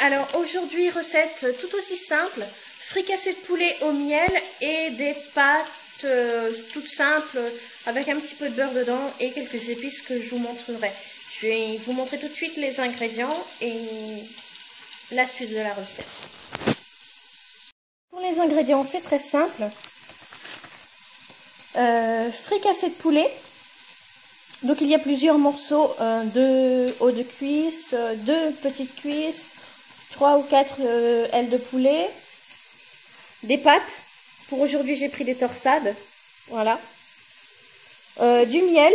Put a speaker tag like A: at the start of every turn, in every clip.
A: Alors aujourd'hui, recette tout aussi simple, fricassé de poulet au miel et des pâtes toutes simples avec un petit peu de beurre dedans et quelques épices que je vous montrerai. Je vais vous montrer tout de suite les ingrédients et la suite de la recette. Pour les ingrédients, c'est très simple. Fricassé de poulet. Donc il y a plusieurs morceaux, 2 hauts de cuisse, 2 petites cuisses, 3 ou 4 ailes de poulet, des pâtes. Pour aujourd'hui j'ai pris des torsades, voilà. Du miel,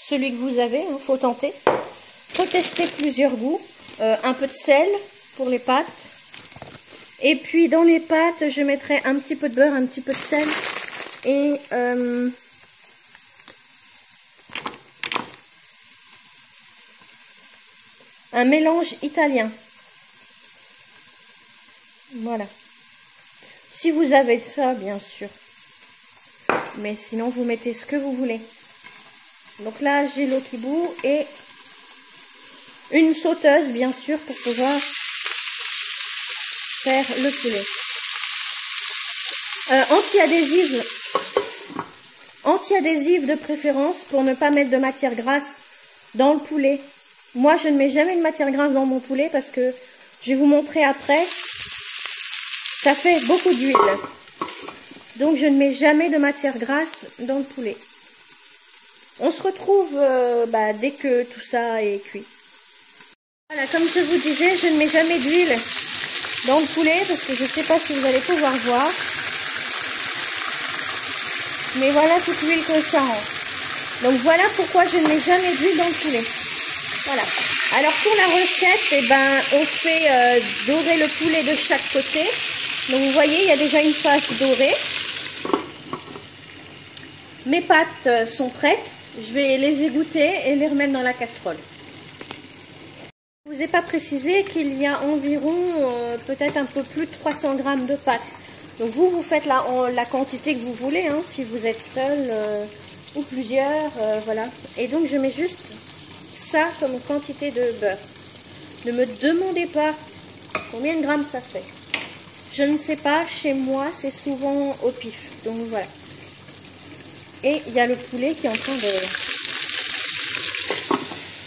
A: celui que vous avez, il faut tenter. Faut tester plusieurs goûts, un peu de sel pour les pâtes. Et puis dans les pâtes je mettrai un petit peu de beurre, un petit peu de sel et un mélange italien. Voilà. Si vous avez ça, bien sûr. Mais sinon, vous mettez ce que vous voulez. Donc là, j'ai l'eau qui bout et une sauteuse, bien sûr, pour pouvoir faire le poulet. Anti-adhésive de préférence pour ne pas mettre de matière grasse dans le poulet. Moi, je ne mets jamais de matière grasse dans mon poulet parce que je vais vous montrer après. Ça fait beaucoup d'huile. Donc, je ne mets jamais de matière grasse dans le poulet. On se retrouve dès que tout ça est cuit. Voilà, comme je vous disais, je ne mets jamais d'huile dans le poulet parce que je ne sais pas si vous allez pouvoir voir. Mais voilà toute l'huile que ça rend. Donc, voilà pourquoi je ne mets jamais d'huile dans le poulet. Voilà. Alors pour la recette, on fait dorer le poulet de chaque côté. Donc vous voyez, il y a déjà une face dorée. Mes pâtes sont prêtes. Je vais les égoutter et les remettre dans la casserole. Je ne vous ai pas précisé qu'il y a environ peut-être un peu plus de 300 g de pâtes. Donc vous faites la quantité que vous voulez, hein, si vous êtes seul ou plusieurs, voilà. Et donc je mets juste ça comme quantité de beurre. Ne me demandez pas combien de grammes ça fait. Je ne sais pas, chez moi c'est souvent au pif. Donc voilà. Et il y a le poulet qui est en train de...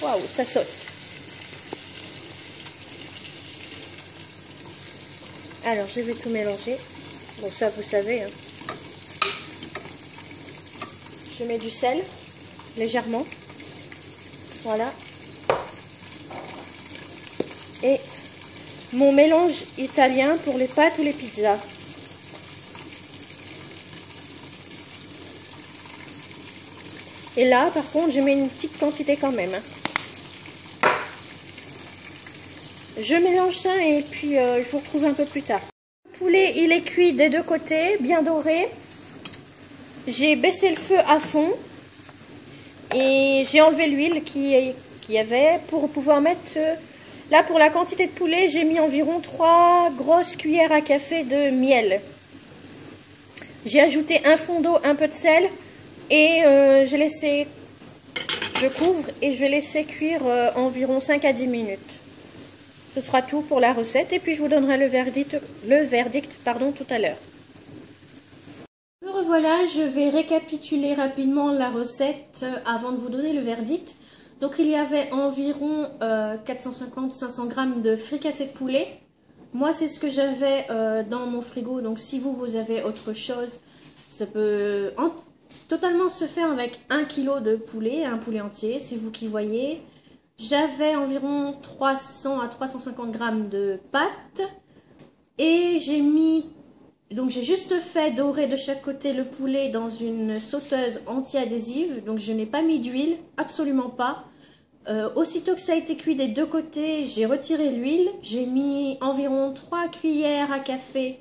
A: Waouh, ça saute. Alors je vais tout mélanger. Bon ça vous savez. Hein. Je mets du sel, légèrement. Voilà. Et mon mélange italien pour les pâtes ou les pizzas. Et là, par contre, je mets une petite quantité quand même. Je mélange ça et puis je vous retrouve un peu plus tard. Le poulet, il est cuit des deux côtés, bien doré. J'ai baissé le feu à fond. Et j'ai enlevé l'huile qu'il y avait pour pouvoir mettre... Là, pour la quantité de poulet, j'ai mis environ 3 grosses cuillères à café de miel. J'ai ajouté un fond d'eau, un peu de sel. Et je couvre et je vais laisser cuire environ 5 à 10 minutes. Ce sera tout pour la recette. Et puis, je vous donnerai le verdict tout à l'heure. Me revoilà, je vais récapituler rapidement la recette avant de vous donner le verdict. Donc il y avait environ 450-500 g de fricassé de poulet. Moi c'est ce que j'avais dans mon frigo. Donc si vous avez autre chose, ça peut totalement se faire avec 1 kg de poulet, un poulet entier, c'est vous qui voyez. J'avais environ 300 à 350 g de pâtes. Et j'ai juste fait dorer de chaque côté le poulet dans une sauteuse anti-adhésive. Donc je n'ai pas mis d'huile, absolument pas. Aussitôt que ça a été cuit des deux côtés, j'ai retiré l'huile. J'ai mis environ 3 cuillères à café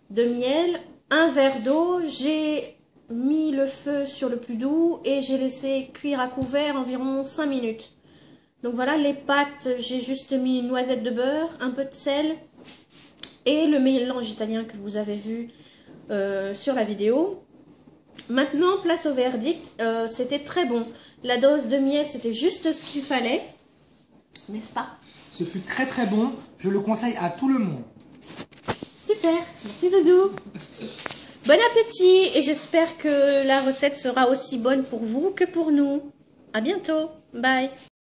A: de miel, un verre d'eau. J'ai mis le feu sur le plus doux et j'ai laissé cuire à couvert environ 5 minutes. Donc voilà, les pâtes, j'ai juste mis une noisette de beurre, un peu de sel. Et le mélange italien que vous avez vu sur la vidéo. Maintenant, place au verdict. C'était très bon. La dose de miel, c'était juste ce qu'il fallait. n'est-ce pas?
B: Ce fut très très bon, je le conseille à tout le monde.
A: Super, merci Doudou. Bon appétit et j'espère que la recette sera aussi bonne pour vous que pour nous. À bientôt, bye.